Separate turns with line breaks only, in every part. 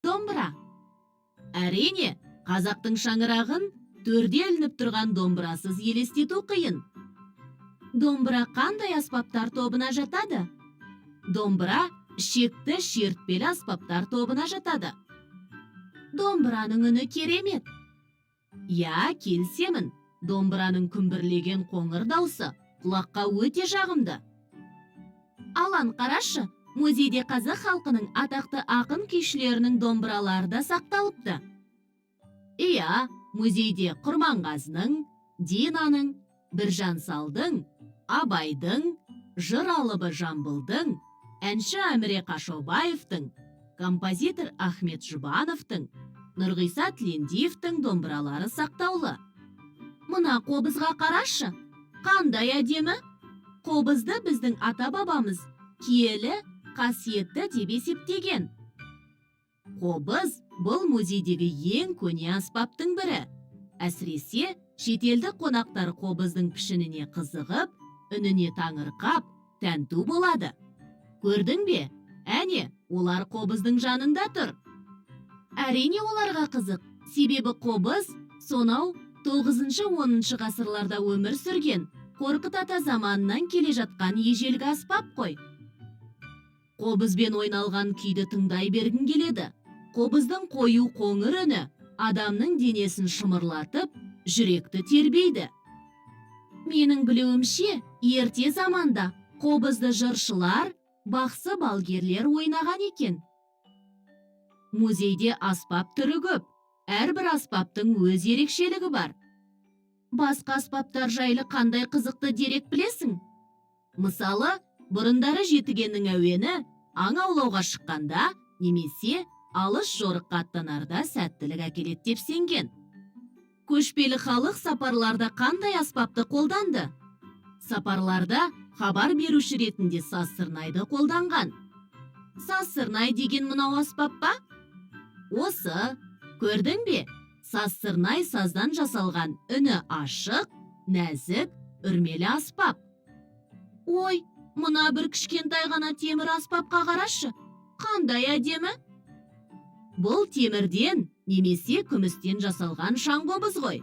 Домбыра. Әрине, қазақтың шаңырағын төрде ілініп тұрған домбырасыз елестету қиын. Домбыра қандай аспаптар тобына жатады? Домбыра шекті шертпелі аспаптар тобына жатады. Домбыраның үні керемет. Я, келісемін. Домбыраның күмбірлеген қоңыр даусы құлаққа өте жағымды. Алан, қарашы, музейде қазақ халқының атақты ақын күйшілерінің домбыралары да сақталыпты. Иә, музейде Құрманғазының, Динаның, Біржан Салдың, Абайдың, жыр алыбы Жамбылдың, әнші Әміре Қашаубаевтың, композитор Ахмет Жұбановтың, Нұрғиса Тілендиевтің домбыралары сақтаулы. Мына қобызға қарашы, қандай әдемі? Қобызды біздің ата-бабамыз киелі, қасиетті деп есептеген. Қобыз бұл музейдегі ең көне аспаптың бірі. Әсіресе шетелдік қонақтар қобыздың пішініне қызығып, үніне таңырқап, тәнту болады. Көрдің бе? Әне, олар қобыздың жанында тұр. Әрине оларға қызық, себебі қобыз сонау 9-10 ғасырларда өмір сүрген Қорқыт ата заманынан келе жатқан ежелгі аспап қой. Қобызбен ойналған күйді тыңдай бергің келеді. Қобыздың қою қоңыр үні адамның денесін шымырлатып, жүректі тербейді. Менің білуімше, ерте заманда қобызды жыршылар, бақсы балгерлер ойнаған екен. Музейде аспап түрі көп, әрбір аспаптың өз ерекшелігі бар. Басқа аспаптар жайлы қандай қызықты дерек білесің? Мысалы, бұрындары жетігеннің әуені аң аулауға шыққанда немесе алыс жорыққа аттанарда сәттілік әкеледі деп сенген. Көшпелі халық сапарларда қандай аспапты қолданды? Сапарларда хабар беруші ретінде сазсырнайды қолданған. Сазсырнай деген мынау аспап па? Осы, көрдің бе? Сазсырнай саздан жасалған үні ашық, нәзік, үрмелі аспап. Ой, мына бір кішкентай ғана темір аспапқа қарашы, қандай әдемі? Бұл темірден немесе күмістен жасалған шаңқобыз ғой.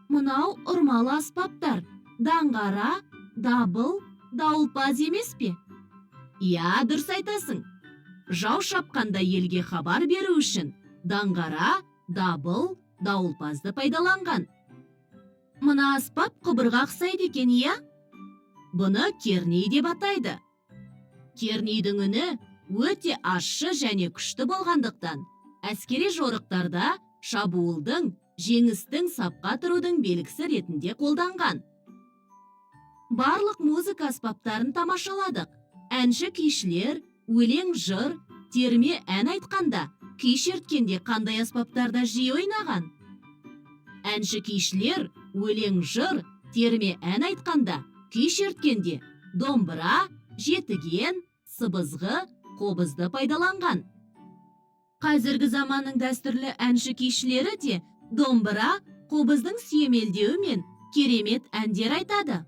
Мынау ұрмалы аспаптар, даңғара, дабыл, дауылпаз емес пе? Я, дұрыс айтасың. Жау шапқанда елге хабар беру үшін даңғара, дабыл, дауылпазды пайдаланған. Мына аспап құбырға ұқсайды екен, иә? Бұны керней деп атайды. Кернейдің үні өте ащы және күшті болғандықтан, әскери жорықтарда шабуылдың, жеңістің, сапқа тұрудың белгісі ретінде қолданған. Барлық музыка аспаптарын тамашаладық. Әнші күйшілер, өлең жыр, терме ән айтқанда, күй шерткенде қандай аспаптарда жиі ойнаған? Әнші күйшілер, өлең жыр, терме ән айтқанда, күй шерткенде домбыра, жетіген, сыбызғы, қобызды пайдаланған. Қазіргі заманның дәстүрлі әнші күйшілері де домбыра, қобыздың сүйемелдеуімен керемет әндер айтады.